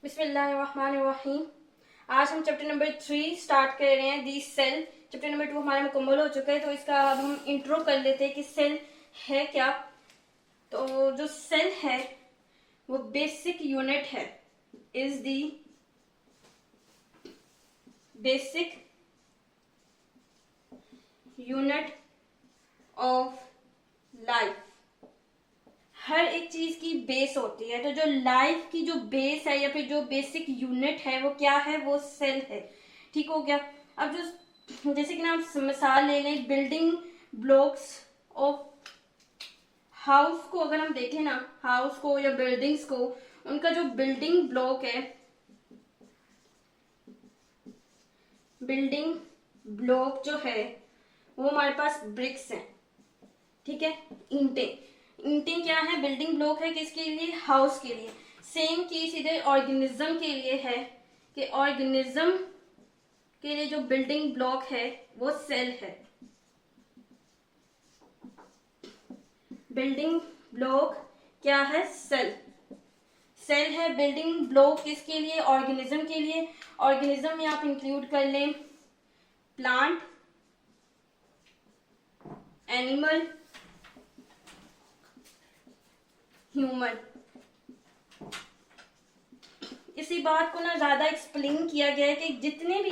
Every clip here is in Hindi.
बिस्मिल्लाहिर्रहमानिर्रहीम। आज हम चैप्टर नंबर 3 स्टार्ट कर रहे हैं, दी सेल। चैप्टर नंबर 2 हमारा मुकम्मल हो चुका है, तो इसका अब हम इंट्रो कर लेते हैं कि सेल है क्या। तो जो सेल है वो बेसिक यूनिट है, is the basic unit of life. हर एक चीज की बेस होती है, तो जो लाइफ की जो बेस है या फिर जो बेसिक यूनिट है वो क्या है, वो सेल है। ठीक हो गया। अब जो जैसे कि ना आप मिसाल ले लें, बिल्डिंग ब्लॉक्स ऑफ हाउस को अगर हम देखें ना, हाउस को या बिल्डिंग्स को, उनका जो बिल्डिंग ब्लॉक है, बिल्डिंग ब्लॉक जो है वो हमारे पास ब्रिक्स हैं। ठीक है, ईंटें। ईंटें क्या है, बिल्डिंग ब्लॉक है किसके लिए, हाउस के लिए। सेम चीज इधर ऑर्गेनिज्म के लिए है कि ऑर्गेनिज्म के लिए जो बिल्डिंग ब्लॉक है वो सेल है। बिल्डिंग ब्लॉक क्या है, सेल। सेल है बिल्डिंग ब्लॉक किसके लिए, ऑर्गेनिज्म के लिए। ऑर्गेनिज्म में आप इंक्लूड कर लें प्लांट, एनिमल, ह्यूमन। इसी बात को ना ज्यादा एक्सप्लेन किया गया है कि जितने भी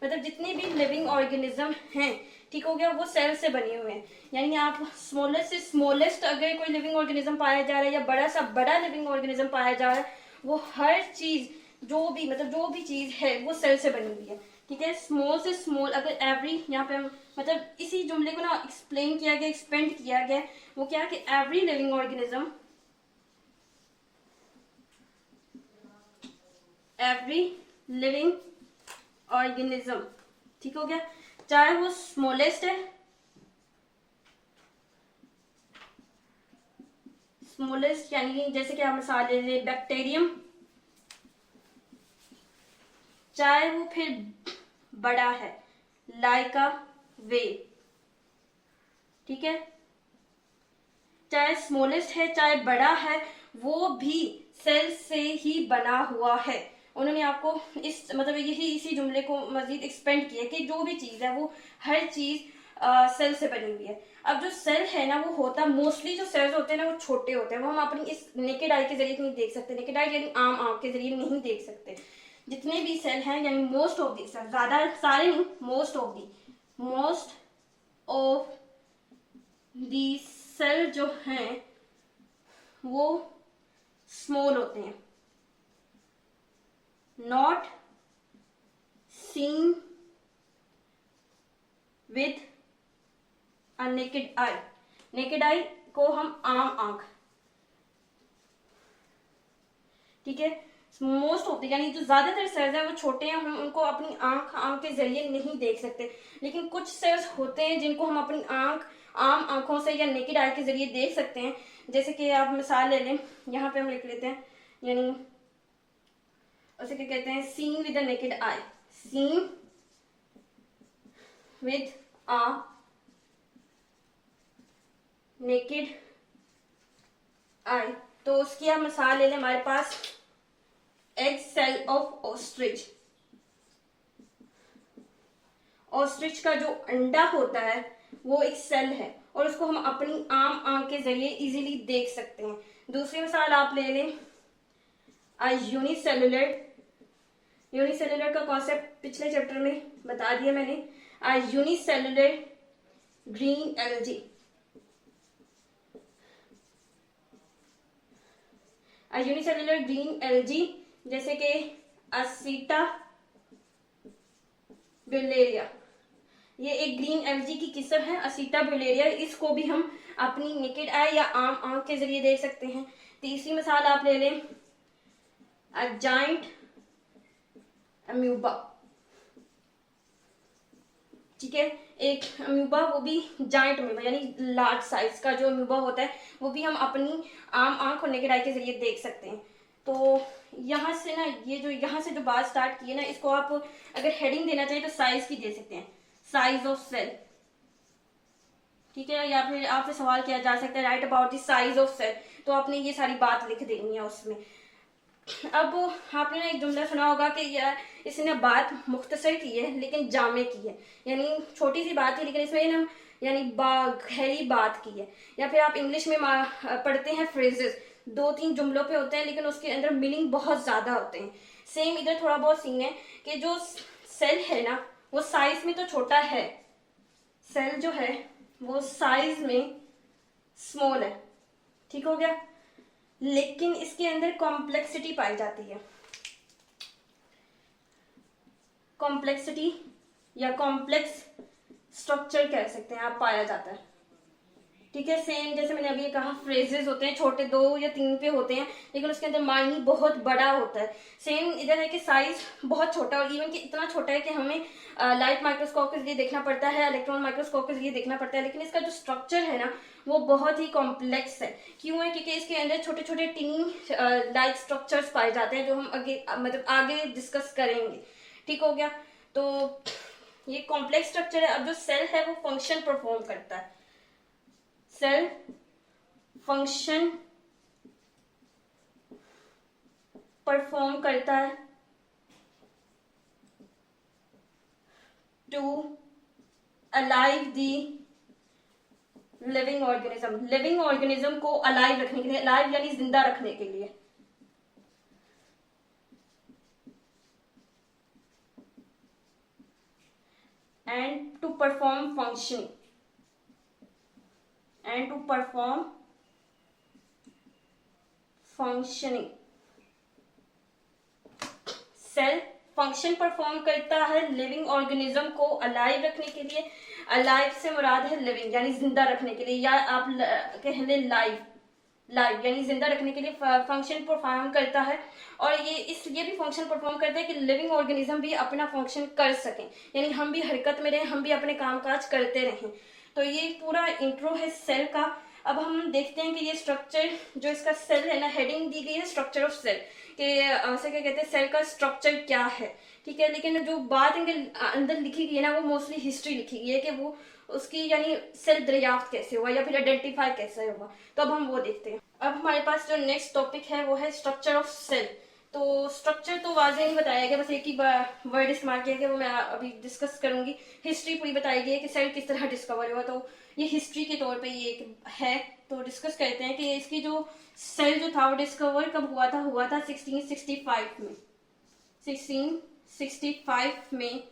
मतलब जितने भी लिविंग ऑर्गेनिज्म हैं, ठीक हो गया, वो सेल से बने हुए हैं। यानी आप स्मॉलेस्ट से स्मॉलेस्ट अगर कोई लिविंग ऑर्गेनिज्म पाया जा रहा है या बड़ा सा बड़ा लिविंग ऑर्गेनिज्म पाया जा रहा है, वो हर चीज जो भी चीज है वो सेल से बनी हुई है। ठीक है, स्मॉल से स्मॉल अगर एवरी, यहाँ पे हम मतलब इसी जुमले को ना एक्सप्लेन किया गया, एक्सपेंड किया गया, वो क्या कि every living organism, every living organism, ठीक हो गया, चाहे वो स्मॉलेस्ट है, स्मॉलेस्ट यानी जैसे कि आप मिसाल ले लें बैक्टीरियम, चाहे वो फिर बड़ा है लाइक अ वेव। ठीक है, चाहे स्मॉलेस्ट है चाहे बड़ा है, वो भी सेल से ही बना हुआ है। उन्होंने आपको इस मतलब यही इसी जुमले को मजीद एक्सपेंड किया कि जो भी चीज है वो हर चीज सेल से बनी हुई है। अब जो सेल है ना, वो होता मोस्टली जो सेल्स होते हैं ना वो छोटे होते हैं, वो हम अपनी इस नेकेड आई के जरिए नहीं देख सकते। नेकेड आई यानी आम आंख के जरिए नहीं देख सकते। जितने भी सेल हैं यानी मोस्ट ऑफ दी सेल, ज्यादा सारे नहीं, मोस्ट ऑफ दी सेल जो हैं वो स्मॉल होते हैं, not seen with a naked I. Naked eye को हम आम आंख, ठीक है, मोस्ट होते यानी जो ज्यादातर सेल्स हैं वो छोटे हैं, हम उनको अपनी आंख के जरिए नहीं देख सकते। लेकिन कुछ सेल्स होते हैं जिनको हम अपनी आम आंखों से या नेकेड आई के जरिए देख सकते हैं। जैसे कि आप मिसाल ले लें, यहाँ पे हम लिख लेते हैं, यानी उसे क्या कहते हैं, seen with the naked eye, seen with a naked eye. तो उसकी आप मिसाल ले लें, हमारे पास egg cell of ostrich. Ostrich का जो अंडा होता है वो एक सेल है और उसको हम अपनी आम आंख के जरिए इजीली देख सकते हैं। दूसरी मिसाल आप ले लें यूनिसेलुलर। यूनिसेलुलर का कॉन्सेप्ट पिछले चैप्टर में बता दिया मैंने। Unicellular green algae, unicellular green algae जैसे कि असीटा ब्यूलेरिया, ये एक ग्रीन एल्गी की किस्म है असीटा ब्यूलेरिया। इसको भी हम अपनी नेकेड आई या आम आंख के जरिए देख सकते हैं। तीसरी मिसाल आप ले लें जाइंट अम्यूबा। ठीक है, एक अम्यूबा, वो भी जाइंट अम्यूबा यानी लार्ज साइज का जो अम्यूबा होता है वो भी हम अपनी आम आंख और नेकेड आई के जरिए देख सकते हैं। तो यहाँ से ना ये जो यहाँ से जो बात स्टार्ट की है ना, इसको आप अगर हेडिंग देना चाहिए तो साइज की दे सकते हैं, साइज ऑफ सेल। ठीक है, या फिर आपसे सवाल किया जा सकता है write about the size of cell, तो आपने ये सारी बात लिख देनी है उसमें। अब आपने ना एक जुमला सुना होगा कि यार इसने बात मुख्तसर की है लेकिन जामे की है, यानी छोटी सी बात थी लेकिन इसमें ना यानी गहरी बात की है। या फिर आप इंग्लिश में पढ़ते हैं फ्रेजेस, दो तीन जुमलों पे होते हैं लेकिन उसके अंदर मीनिंग बहुत ज्यादा होते हैं। सेम इधर थोड़ा बहुत सीन है कि जो सेल है ना वो साइज में तो छोटा है, सेल जो है वो साइज में स्मॉल है, ठीक हो गया, लेकिन इसके अंदर कॉम्प्लेक्सिटी पाई जाती है। कॉम्प्लेक्सिटी या कॉम्प्लेक्स स्ट्रक्चर कह सकते हैं आप, पाया जाता है। ठीक है, सेम जैसे मैंने अभी कहा फ्रेजेस होते हैं छोटे, 2 या 3 पे होते हैं लेकिन उसके अंदर मायने बहुत बड़ा होता है। सेम इधर है कि साइज बहुत छोटा और इवन कि इतना छोटा है कि हमें लाइट माइक्रोस्कोप के जरिए देखना पड़ता है, इलेक्ट्रॉन माइक्रोस्कोप के जरिए देखना पड़ता है, लेकिन इसका जो स्ट्रक्चर है ना वो बहुत ही कॉम्प्लेक्स है। क्यों है? क्योंकि इसके अंदर छोटे छोटे टिनी लाइक स्ट्रक्चर्स पाए जाते हैं जो हम आगे मतलब आगे डिस्कस करेंगे। ठीक हो गया, तो ये कॉम्प्लेक्स स्ट्रक्चर है। अब जो सेल है वो फंक्शन परफॉर्म करता है, सेल फंक्शन परफॉर्म करता है to alive the living organism, living organism को अलाइव रखने के लिए, अलाइव यानी जिंदा रखने के लिए, and to perform functioning, and to perform functioning। Cell function perform करता है लिविंग ऑर्गेनिज्म को अलाइव रखने के लिए। अलाइव से मुराद है लिविंग यानी जिंदा रखने के लिए, या आप कह लें लाइव, लाइव यानी जिंदा रखने के लिए फंक्शन परफॉर्म करता है। और ये इसलिए भी फंक्शन परफॉर्म करता है कि लिविंग ऑर्गेनिज्म भी अपना फंक्शन कर सकें, यानी हम भी हरकत में रहें, हम भी अपने कामकाज करते रहें। तो ये पूरा इंट्रो है सेल का। अब हम देखते हैं कि ये स्ट्रक्चर जो इसका सेल है ना, हेडिंग दी गई है स्ट्रक्चर ऑफ सेल के, ऐसे क्या कहते हैं सेल का स्ट्रक्चर क्या है। ठीक है, लेकिन जो बात इनके अंदर लिखी गई है ना वो मोस्टली हिस्ट्री लिखी गई है कि वो उसकी यानी सेल दरियाफ्त कैसे हुआ या फिर आइडेंटिफाई कैसे हुआ। तो अब हम वो देखते हैं। अब हमारे पास जो नेक्स्ट टॉपिक है वो है स्ट्रक्चर ऑफ सेल। तो स्ट्रक्चर तो वाजे नहीं बताया गया, बस एक ही वर्ड इस्तेमाल किया गया, वो मैं अभी डिस्कस करूंगी। हिस्ट्री पूरी बताई गई है कि सेल किस तरह डिस्कवर हुआ, तो ये हिस्ट्री के तौर पे ये एक है। तो डिस्कस करते हैं कि इसकी जो सेल जो था वो डिस्कवर कब हुआ था 1665 में। 1665 में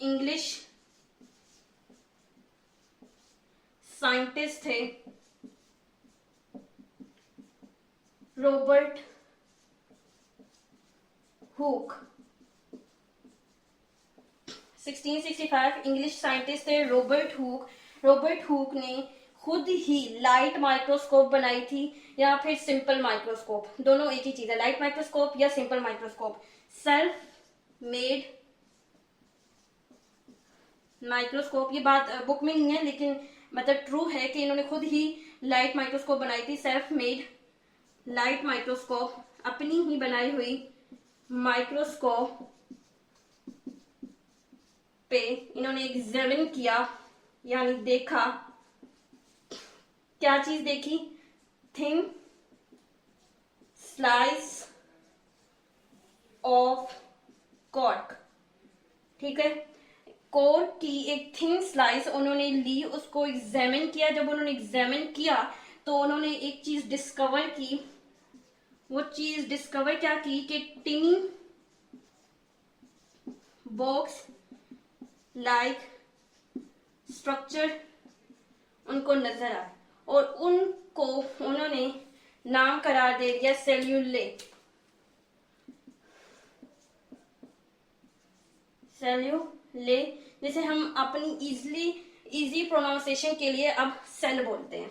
इंग्लिश साइंटिस्ट थे रॉबर्ट हुक। 1665 इंग्लिश साइंटिस्ट थे रॉबर्ट हुक। रॉबर्ट हुक ने खुद ही लाइट माइक्रोस्कोप बनाई थी या फिर सिंपल माइक्रोस्कोप, दोनों एक ही चीज है, लाइट माइक्रोस्कोप या simple microscope. Self made microscope, ये बात बुक में नहीं है लेकिन मतलब ट्रू है कि इन्होंने खुद ही लाइट माइक्रोस्कोप बनाई थी। सेल्फ मेड लाइट माइक्रोस्कोप, अपनी ही बनाई हुई माइक्रोस्कोप पे इन्होंने एग्जामिन किया यानी देखा। क्या चीज देखी? Thin slice of cork. ठीक है, कॉर्क की एक थिन स्लाइस उन्होंने ली, उसको एग्जामिन किया। जब उन्होंने एग्जामिन किया तो उन्होंने एक चीज डिस्कवर की। वो चीज डिस्कवर क्या की कि टिनी बॉक्स लाइक स्ट्रक्चर उनको नजर आया और उनको उन्होंने नाम करार दे दिया सेल्यूलेट। सेल्यूलेट जिसे हम अपनी इजी प्रोनाउंसिएशन के लिए अब सेल बोलते हैं,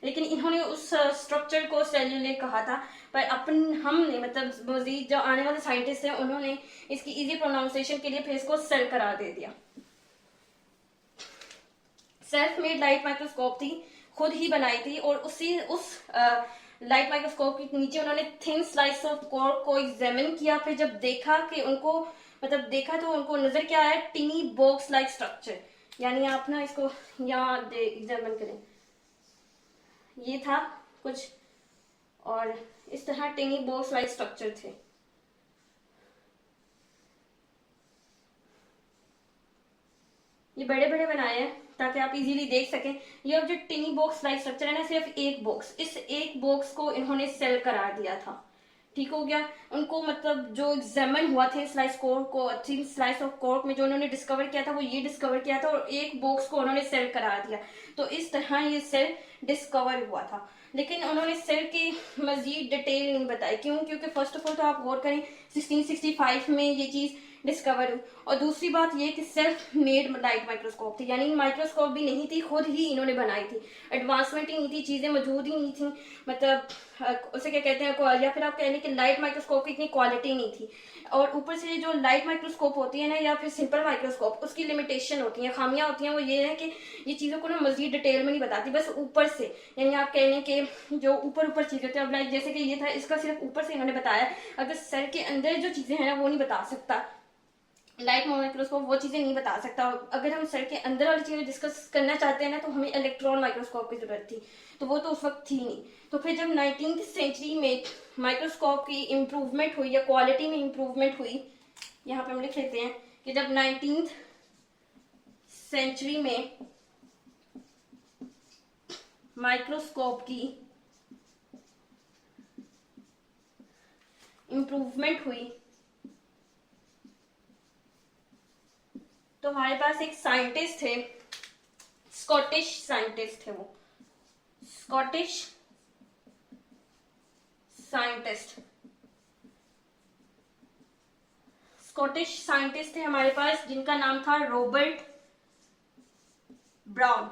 लेकिन इन्होंने उस स्ट्रक्चर को सेल्यूलेट कहा था। पर हमने मतलब मजीद जो आने वाले साइंटिस्ट हैं उन्होंने इसकी इजी प्रोनाउंसिएशन के लिए फिर इसको सेल करार दे दिया। सेल्फ मेड लाइट माइक्रोस्कोप थी, खुद ही बनाई थी, और उस लाइट माइक्रोस्कोप के नीचे उन्होंने थिन स्लाइस ऑफ कॉर्क को एग्जामिन किया। फिर जब देखा कि उनको मतलब देखा तो उनको नजर क्या आया? टिनी बॉक्स लाइक स्ट्रक्चर। यानी आप ना इसको यहाँ एग्जामिन करें, ये था कुछ और इस तरह टिनी बॉक्स लाइक स्ट्रक्चर थे। ये बड़े बड़े बनाए हैं ताकि आप इजीली देख सकें। ये अब जो टिनी बॉक्स लाइक स्ट्रक्चर है ना, सिर्फ एक बॉक्स, इस एक बॉक्स को इन्होंने सेल करा दिया था। ठीक हो गया। उनको मतलब जो एग्जामिन हुआ थे स्लाइस कोर्क को, थीन स्लाइस ऑफ कोर्क में जो उन्होंने डिस्कवर किया था वो ये डिस्कवर किया था, और एक बॉक्स को उन्होंने सेल करा दिया। तो इस तरह ये सेल डिस्कवर हुआ था। लेकिन उन्होंने सेल की मजीद डिटेल नहीं बताई। क्यों? क्योंकि फर्स्ट ऑफ ऑल तो आप गौर करें 1665 में ये चीज डिस्कवर हुई, और दूसरी बात ये कि सेल्फ मेड लाइट माइक्रोस्कोप थी, यानी माइक्रोस्कोप भी नहीं थी, खुद ही इन्होंने बनाई थी। एडवांसमेंट ही नहीं थी, चीजें मौजूद ही नहीं थी, मतलब उसे क्या कहते हैं, या फिर आप कह लें कि लाइट माइक्रोस्कोप की इतनी क्वालिटी नहीं थी। और ऊपर से जो लाइट माइक्रोस्कोप होती है ना, या फिर सिंपल माइक्रोस्कोप, उसकी लिमिटेशन होती है, खामियां होती हैं। वो ये है कि ये चीजों को ना मजीद डिटेल में नहीं बताती, बस ऊपर से, यानी आप कह लें कि जो ऊपर ऊपर चीजें होती है। अब लाइक जैसे कि ये था, इसका सिर्फ ऊपर से इन्होंने बताया, अगर सेल के अंदर जो चीजें हैं ना वो नहीं बता सकता लाइट माइक्रोस्कोप, वो चीजें नहीं बता सकता। अगर हम सेल के अंदर वाली चीजें डिस्कस करना चाहते हैं ना, तो हमें इलेक्ट्रॉन माइक्रोस्कोप की जरूरत थी, तो वो तो उस वक्त थी नहीं। तो फिर जब 19th सेंचुरी में माइक्रोस्कोप की इम्प्रूवमेंट हुई या क्वालिटी में इम्प्रूवमेंट हुई, यहाँ पे हम लिख लेते हैं कि जब 19th सेंचुरी में माइक्रोस्कोप की इम्प्रूवमेंट हुई, तो हमारे पास एक साइंटिस्ट थे, स्कॉटिश साइंटिस्ट थे, वो स्कॉटिश साइंटिस्ट थे हमारे पास, जिनका नाम था रॉबर्ट ब्राउन।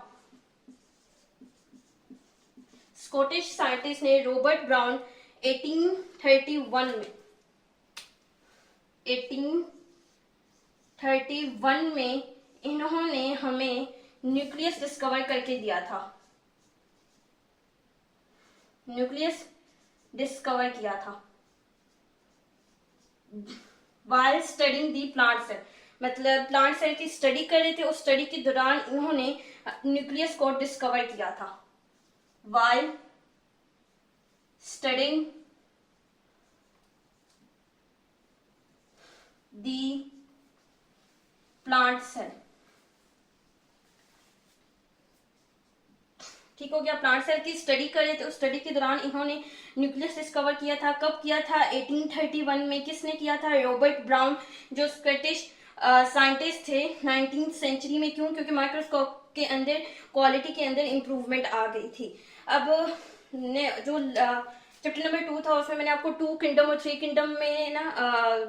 स्कॉटिश साइंटिस्ट ने रॉबर्ट ब्राउन 1831 में इन्होंने हमें न्यूक्लियस डिस्कवर करके दिया था, न्यूक्लियस डिस्कवर किया था while studying the plant cell, मतलब प्लांट सेल की स्टडी कर रहे थे, उस स्टडी के दौरान इन्होंने न्यूक्लियस को डिस्कवर किया था। while studying the plant cell, ठीक हो गया। प्लांट सेल की स्टडी कर रहे थे, उस स्टडी के दौरान इन्होंने न्यूक्लियस डिस्कवर किया था। कब किया था? 1831 में। किसने किया था? रॉबर्ट ब्राउन, जो स्कॉटिश साइंटिस्ट थे 19th सेंचुरी में। क्यों? क्योंकि माइक्रोस्कोप के अंदर क्वालिटी के अंदर इंप्रूवमेंट आ गई थी। अब जो चैप्टर नंबर 2 था, उसमें मैंने आपको 2 किंगडम और 3 किंगडम में ना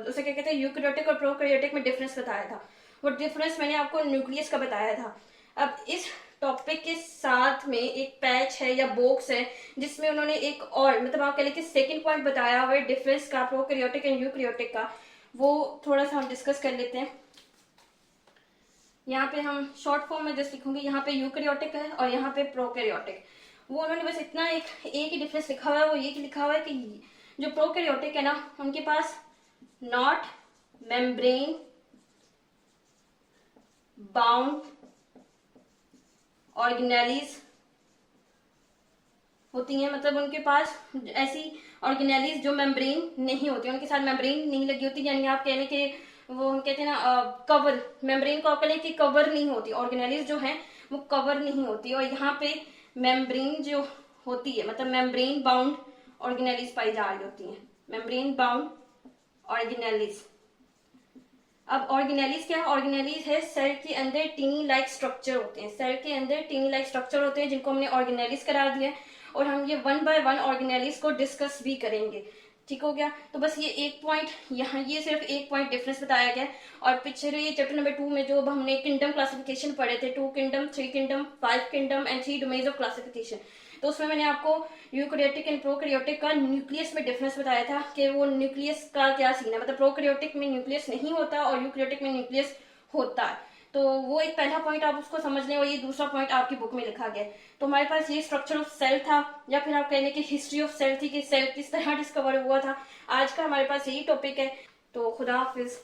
उसे क्या कहते हैं, यूकैरियोटिक और प्रोकैरियोटिक में डिफरेंस बताया था। वो डिफरेंस मैंने आपको न्यूक्लियस का बताया था। अब इस टॉपिक के साथ में एक पैच है या बॉक्स है, जिसमें उन्होंने एक और, मतलब आप कह लें कि सेकंड पॉइंट बताया हुआ है डिफरेंस का, प्रोकैरियोटिक एंड यूकैरियोटिक का। वो थोड़ा सा हम डिस्कस कर लेते हैं। यहाँ पे हम शॉर्ट फॉर्म में जस्ट लिखूंगी, यहाँ पे यूकैरियोटिक है और यहाँ पे प्रोकैरियोटिक। वो उन्होंने बस इतना एक ही डिफरेंस लिखा हुआ है, वो ये लिखा हुआ है कि जो प्रोकैरियोटिक है ना, उनके पास नॉट मेम्ब्रेन बाउंड ऑर्गेनेलीज होती हैं, मतलब उनके पास ऐसी ऑर्गेनेलीज जो मेम्ब्रेन नहीं होती, उनके साथ मेम्ब्रेन नहीं लगी होती, यानी आप कह लें कि वो हम कहते हैं ना कवर, मेम्ब्रेन को आप कह लें कि कवर नहीं होती, ऑर्गेनेलीज जो है वो कवर नहीं होती। और यहाँ पे मेम्ब्रेन जो होती है, मतलब मेम्ब्रेन बाउंड ऑर्गेनेलीज पाई जा रही होती हैं, मेम्ब्रेन बाउंड ऑर्गेनेलीज। अब ऑर्गेनेलीज क्या है? ऑर्गेनेलीज है सेल के अंदर टीनी लाइक स्ट्रक्चर होते हैं, सेल के अंदर टीनी लाइक स्ट्रक्चर होते हैं, जिनको हमने ऑर्गेनेलीज करार दिया है, और हम ये 1 by 1 ऑर्गेनेलीज को डिस्कस भी करेंगे। ठीक हो गया। तो बस ये एक पॉइंट, यहाँ ये सिर्फ एक पॉइंट डिफरेंस बताया गया। और पिछले चैप्टर नंबर 2 में जो हमने किंगडम क्लासिफिकेशन पढ़े थे, 2 kingdom, 3 kingdom, 5 kingdom and 3 domains of classification, तो उसमें मैंने आपको यूकैरियोटिक एंड प्रोकैरियोटिक का न्यूक्लियस में डिफरेंस बताया था कि वो न्यूक्लियस का क्या सीन है, मतलब प्रोकैरियोटिक में न्यूक्लियस नहीं होता और यूकैरियोटिक में न्यूक्लियस होता है। तो वो एक पहला पॉइंट आप उसको समझ लें, और ये दूसरा पॉइंट आपकी बुक में लिखा गया है। तो हमारे पास ये स्ट्रक्चर ऑफ सेल था, या फिर आप कहने की हिस्ट्री ऑफ सेल थी कि सेल किस तरह डिस्कवर हुआ था। आज का हमारे पास यही टॉपिक है। तो खुदा हाफिज।